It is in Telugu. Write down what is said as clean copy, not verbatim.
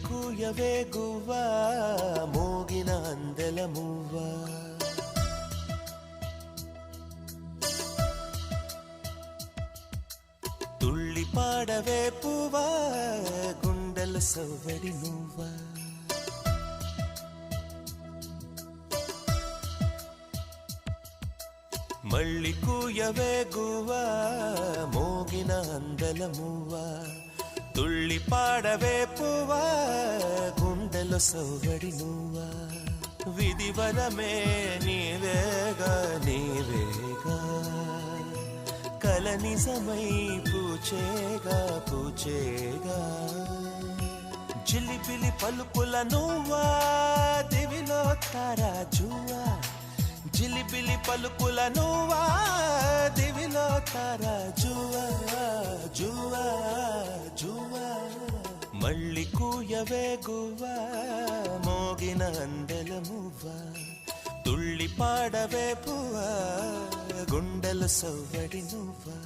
కూయవే గువ్వా మోగిన అందెల మువ్వా తుళ్ళి పాడవే పువ్వా గుండెల సవ్వడి నువ్వా మళ్ళీ కూయవే గువ్వా మోగిన అందెల మువ్వా తుళ్ళి పాడవే పువ్వా గుండెలో సవ్వడి నువ్వా విధివరమే నీవేగా నీవేగా కల నిజమై పూచేగా పూచేగా జిలిబిలి పలుకుల నువ్వా దివిలో తారా జువా జిలిబిలి పలుకుల నువ్వా దివిలో తారా జువా జువా జువా మళ్ళీ కూయవే గువ్వా మోగిన అందెల మువ్వా తుళ్ళి పాడవే పువ్వా గుండెల సవ్వడి నువ్వా